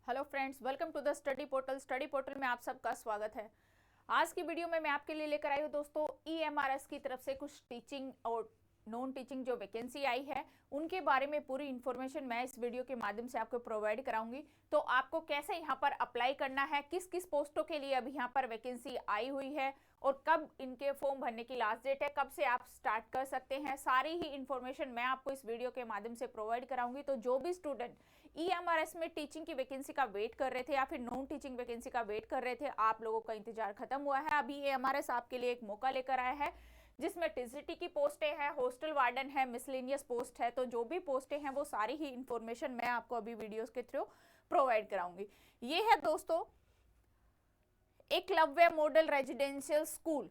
Hello friends, welcome to the study portal. Study portal में आप सबका स्वागत है। आज की वीडियो में मैं आपके लिए लेकर आई हूँ दोस्तों EMRS की तरफ से कुछ टीचिंग और नॉन टीचिंग जो वैकेंसी आई है उनके बारे में पूरी इन्फॉर्मेशन मैं इस वीडियो के माध्यम से आपको प्रोवाइड कराऊंगी। तो आपको कैसे यहाँ पर अप्लाई करना है, किस किस पोस्टों के लिए अभी यहाँ पर वैकेंसी आई हुई है और कब इनके फॉर्म भरने की लास्ट डेट है, कब से आप स्टार्ट कर सकते हैं, सारी ही इन्फॉर्मेशन मैं आपको इस वीडियो के माध्यम से प्रोवाइड कराऊंगी। तो जो भी स्टूडेंट EMRS में टीचिंग की वैकेंसी का वेट कर रहे थे या फिर नॉन टीचिंग वैकेंसी का वेट कर रहे थे, आप लोगों का इंतजार खत्म हुआ है। अभी EMRS आपके लिए एक मौका लेकर आया है जिसमें टीजीटी की पोस्टें हैं, हॉस्टल वार्डन है, मिसलेनियस पोस्ट है। तो जो भी पोस्टें हैं वो सारी ही इंफॉर्मेशन मैं आपको अभी वीडियोस के थ्रू प्रोवाइड कराऊंगी। ये है दोस्तों एकलव्य मॉडल रेजिडेंशियल स्कूल,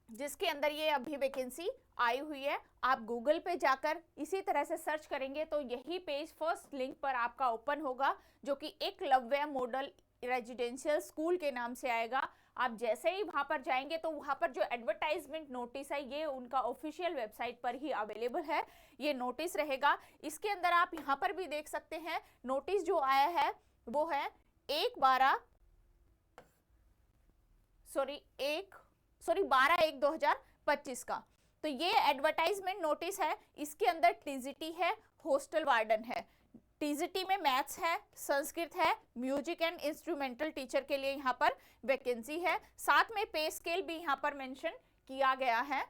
जिसके अंदर ये अभी वैकेंसी आई हुई है। आप गूगल पे जाकर इसी तरह से सर्च करेंगे तो यही पेज फर्स्ट लिंक पर आपका ओपन होगा, जो कि एकलव्य मॉडल रेजिडेंशियल स्कूल के नाम से आएगा। आप जैसे ही वहां पर जाएंगे तो वहां पर जो एडवर्टाइजमेंट नोटिस है ये उनका ऑफिशियल वेबसाइट पर ही अवेलेबल है, ये नोटिस रहेगा। इसके अंदर आप यहां पर भी देख सकते हैं नोटिस जो आया है वो है 12/1/2025 का। तो ये एडवर्टाइजमेंट नोटिस है, इसके अंदर टीजीटी है, हॉस्टल वार्डन है। टीजीटी में मैथ्स है, संस्कृत है, म्यूजिक एंड इंस्ट्रूमेंटल टीचर के लिए यहाँ पर वैकेंसी है। साथ में पे स्केल भी यहाँ पर मेंशन किया गया है।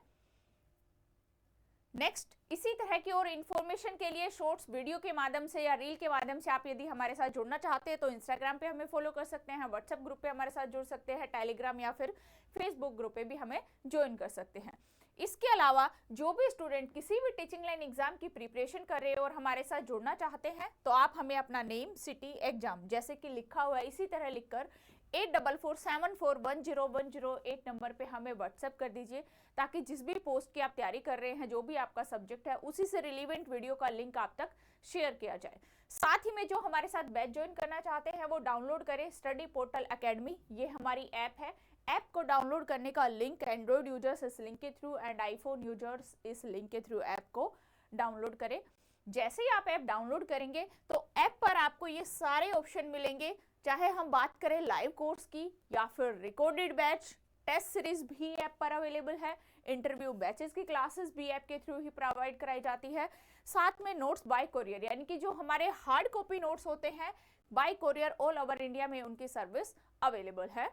नेक्स्ट, इसी तरह की और इन्फॉर्मेशन के लिए शॉर्ट्स वीडियो के माध्यम से या रील के माध्यम से आप यदि हमारे साथ जुड़ना चाहते हैं तो इंस्टाग्राम पे हमें फॉलो कर सकते हैं, व्हाट्सएप ग्रुप पे हमारे साथ जुड़ सकते हैं, टेलीग्राम या फिर फेसबुक ग्रुप पे भी हमें ज्वाइन कर सकते हैं। इसके अलावा जो भी स्टूडेंट किसी भी टीचिंग लाइन एग्जाम की प्रिपरेशन कर रहे हैं और हमारे साथ जुड़ना चाहते हैं तो आप हमें अपना नेम, सिटी, एग्जाम जैसे कि लिखा हुआ है इसी तरह लिखकर 8447410108 नंबर पे हमें व्हाट्सएप कर दीजिए, ताकि जिस भी पोस्ट की आप तैयारी कर रहे हैं, जो भी आपका सब्जेक्ट है, उसी से रिलेवेंट वीडियो का लिंक आप तक शेयर किया जाए। साथ ही में जो हमारे साथ बैच ज्वाइन करना चाहते हैं वो डाउनलोड करें स्टडी पोर्टल एकेडमी, ये हमारी ऐप है। ऐप को डाउनलोड करने का लिंक एंड्रॉइड यूजर्स इस लिंक के थ्रू एंड आईफोन यूजर्स इस लिंक के थ्रू ऐप को डाउनलोड करें। जैसे ही आप ऐप डाउनलोड करेंगे तो ऐप पर आपको ये सारे ऑप्शन मिलेंगे, चाहे हम बात करें लाइव कोर्स की या फिर रिकॉर्डेड बैच, टेस्ट सीरीज भी ऐप पर अवेलेबल है, इंटरव्यू बैचेस की क्लासेस भी ऐप के थ्रू ही प्रोवाइड कराई जाती है। साथ में नोट्स बाय कोरियर, यानी कि जो हमारे हार्ड कॉपी नोट्स होते हैं bye courier all over India में उनकी सर्विस अवेलेबल है।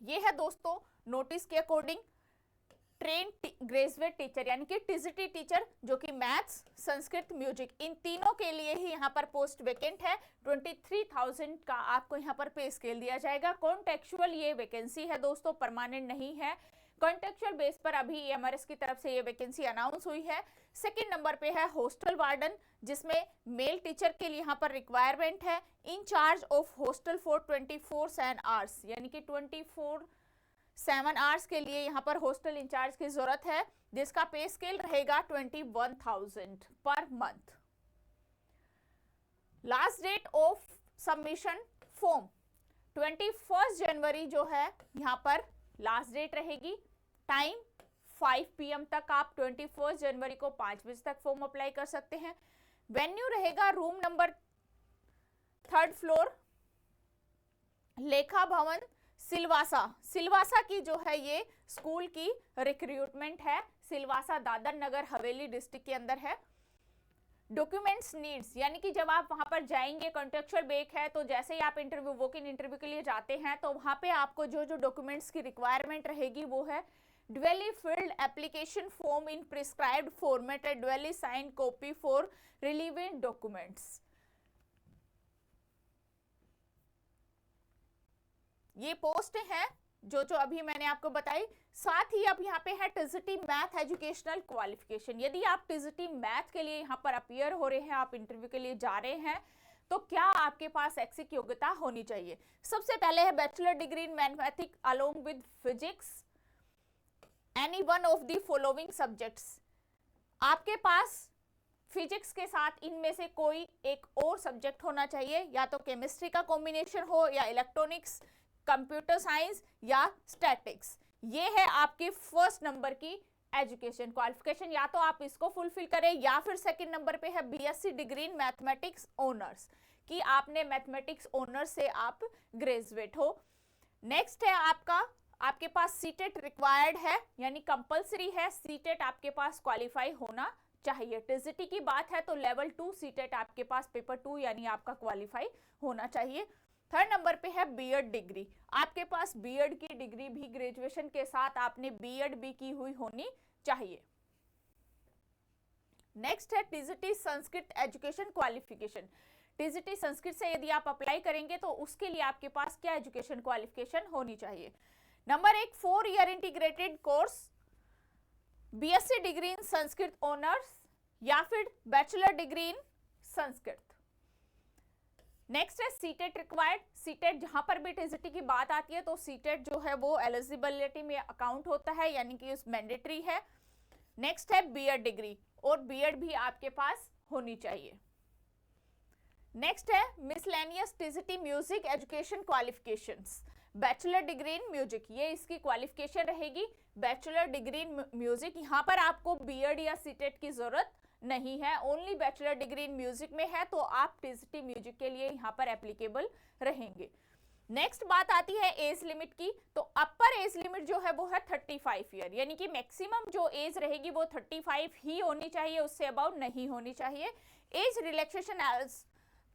ये है दोस्तों नोटिस के अकॉर्डिंग ट्रेन ग्रेजुएट टीचर यानी कि टीजीटी टीचर, जो कि मैथ्स, संस्कृत, म्यूजिक इन तीनों के लिए ही यहाँ पर पोस्ट वैकेंट है। 23,000 का आपको यहाँ पर पे स्केल दिया जाएगा। कॉन्टेक्चुअल ये वैकेंसी है दोस्तों, परमानेंट नहीं है। कॉन्टेक्चुअल बेस पर अभी EMRS की तरफ से ये वैकेंसी अनाउंस हुई है। सेकंड नंबर पे है हॉस्टल वार्डन, जिसमें मेल टीचर के लिए यहाँ पर रिक्वायरमेंट है। In charge of hostel for 24/7 hours, यानी कि 24/7 आवर्स के लिए यहाँ पर हॉस्टल इंचार्ज की जरूरत है, जिसका पे स्केल रहेगा 21,000 पर month. Last date of submission form 21 जनवरी जो है यहाँ पर लास्ट डेट रहेगी। टाइम 5 PM तक, आप 21 जनवरी को 5 बजे तक फॉर्म अप्लाई कर सकते हैं। वेन्यू रहेगा रूम नंबर 3rd फ्लोर, लेखा भवन, सिलवासा की जो है ये स्कूल की रिक्रूटमेंट है। सिलवासा दादर नगर हवेली डिस्ट्रिक्ट के अंदर है। डॉक्यूमेंट्स नीड्स, यानी कि जब आप वहां पर जाएंगे, कॉन्ट्रेक्चुअल बेक है, तो जैसे ही आप इंटरव्यू वॉक इन इंटरव्यू के लिए जाते हैं तो वहां पे आपको जो जो डॉक्यूमेंट्स की रिक्वायरमेंट रहेगी वो है duly filled application form in prescribed format and duly sign copy for relevant documents. ये पोस्ट है जो जो अभी मैंने आपको बताई। साथ ही अब यहाँ पे है टीजीटी मैथ एजुकेशनल क्वालिफिकेशन। यदि आप टीजीटी मैथ के लिए यहाँ पर अपीयर हो रहे हैं, आप इंटरव्यू के लिए जा रहे हैं, तो क्या आपके पास ऐच्छिक योग्यता होनी चाहिए। सबसे पहले है bachelor degree in mathematics along with physics any one of the following subjects. आपके पास फिजिक्स के साथ इनमें से कोई एक और सब्जेक्ट होना चाहिए, या तो केमिस्ट्री का कॉम्बिनेशन हो, या इलेक्ट्रॉनिक्स, कंप्यूटर साइंस या स्टैटिक्स। ये है आपकी फर्स्ट नंबर की एजुकेशन क्वालिफिकेशन, या तो आप इसको फुलफिल करें, या फिर सेकंड नंबर पे है BSc degree in mathematics honours. कि आपने मैथमेटिक्स ऑनर से आप ग्रेजुएट हो। नेक्स्ट है आपके पास सीटेट रिक्वायर्ड है, यानी कंपलसरी है, सीटेट आपके पास क्वालिफाई होना चाहिए। टीजीटी की बात है तो लेवल 2 सीटेट आपके पास पेपर 2 यानी आपका क्वालिफाई होना चाहिए। थर्ड नंबर पे है बीएड डिग्री, आपके पास बीएड की डिग्री भी ग्रेजुएशन के साथ आपने बीएड भी की हुई होनी चाहिए। नेक्स्ट है TGT Sanskrit education qualification. TGT Sanskrit से यदि आप अप्लाई करेंगे तो उसके लिए आपके पास क्या एजुकेशन क्वालिफिकेशन होनी चाहिए। Number 1 4 year integrated course, BSc degree in Sanskrit honours या फिर bachelor degree in Sanskrit. Next है सीटेट रिक्वायर्ड, सीटेट जहां पर भी टीजीटी की बात आती है तो सीटेट जो है वो एलिजिबिलिटी में अकाउंट होता है, यानी कि उस मैंडेटरी है। नेक्स्ट है बीएड डिग्री, और बीएड भी आपके पास होनी चाहिए। नेक्स्ट है miscellaneous TGT music education qualifications, bachelor degree in music, ये इसकी क्वालिफिकेशन रहेगी, बैचलर डिग्री इन म्यूजिक। यहाँ पर आपको बीएड या सीटेट की जरूरत नहीं है, only bachelor degree in music में है तो आप टीजीटी म्यूजिक के लिए यहाँ पर एप्लीकेबल रहेंगे। नेक्स्ट बात आती है एज लिमिट की, तो अपर एज लिमिट जो है वो है 35 ईयर, यानी कि मैक्सिमम जो एज रहेगी वो 35 ही होनी चाहिए, उससे अबाउट नहीं होनी चाहिए। Age relaxation as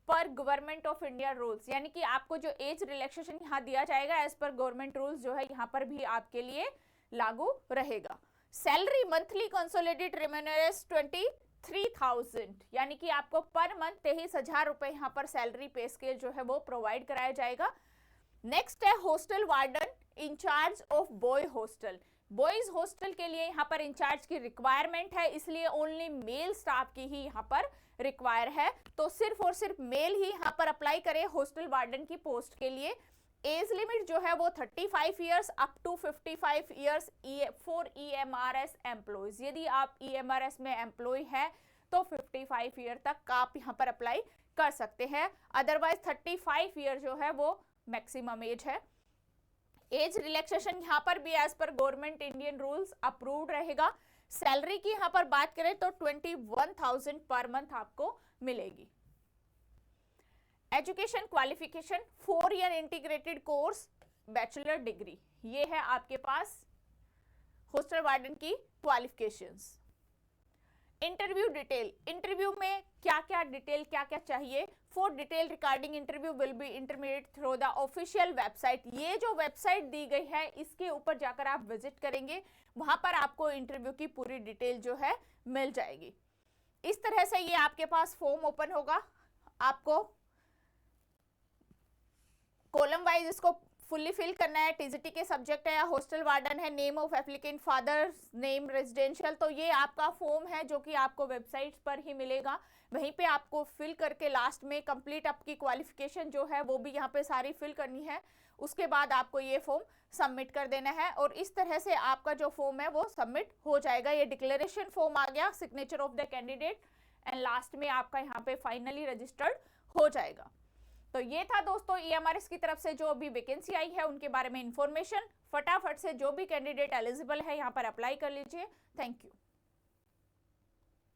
per government of India rules, यानी कि आपको जो एज रिलैक्सेशन यहाँ दिया जाएगा एज पर गवर्नमेंट रूल्स जो है यहाँ पर भी आपके लिए लागू रहेगा। सैलरी मंथली कंसोलिडेटेड रेम्यूनरेशन 23,000, यानी कि आपको पर मंथ 23,000 रुपए यहाँ पर सैलरी पे स्केल जो है वो प्रोवाइड कराया जाएगा। नेक्स्ट है hostel warden incharge of boy hostel, boys hostel के लिए यहाँ पर इंचार्ज की रिक्वायरमेंट है, इसलिए ओनली मेल स्टाफ की ही यहाँ पर रिक्वायर है, तो सिर्फ और सिर्फ मेल ही यहाँ पर अप्लाई करें हॉस्टल वार्डन की पोस्ट के लिए। एज लिमिट जो है वो 35 years up to 55 years for EMRS employees, यदि आप ईएमआरएस में एम्प्लॉय है तो 55 ईयर तक आप यहाँ पर अप्लाई कर सकते हैं, अदरवाइज 35 ईयर जो है वो मैक्सिमम एज है। एज रिलैक्सेशन यहाँ पर भी age per government Indian rules approved रहेगा। सैलरी की यहाँ पर बात करें तो 21,000 पर मंथ आपको मिलेगी। Education qualification 4 year integrated course bachelor degree, ये है आपके पास हॉस्टल वार्डन की क्वालिफिकेशंस। इंटरव्यू डिटेल, इंटरव्यू में क्या क्या डिटेल क्या क्या चाहिए। For detail regarding interview will be intermediate through the official website, ये जो वेबसाइट दी गई है इसके ऊपर जाकर आप विजिट करेंगे, वहां पर आपको इंटरव्यू की पूरी डिटेल जो है मिल जाएगी। इस तरह से ये आपके पास फॉर्म ओपन होगा, आपको कॉलम वाइज इसको फुल्ली फिल करना है। टीजीटी के सब्जेक्ट है या हॉस्टल वार्डन है, name of applicant, father's name, residential, तो ये आपका फॉर्म है जो कि आपको वेबसाइट पर ही मिलेगा, वहीं पे आपको फिल करके लास्ट में कंप्लीट आपकी क्वालिफिकेशन जो है वो भी यहाँ पे सारी फिल करनी है, उसके बाद आपको ये फॉर्म सबमिट कर देना है और इस तरह से आपका जो फॉर्म है वो सबमिट हो जाएगा। ये डिक्लेरेशन फॉर्म आ गया, signature of the candidate and last में आपका यहाँ पे फाइनली रजिस्टर्ड हो जाएगा। तो ये था दोस्तों ईएमआरएस की तरफ से जो अभी वैकेंसी आई है उनके बारे में इंफॉर्मेशन। फटाफट से जो भी कैंडिडेट एलिजिबल है यहाँ पर अप्लाई कर लीजिए। Thank you.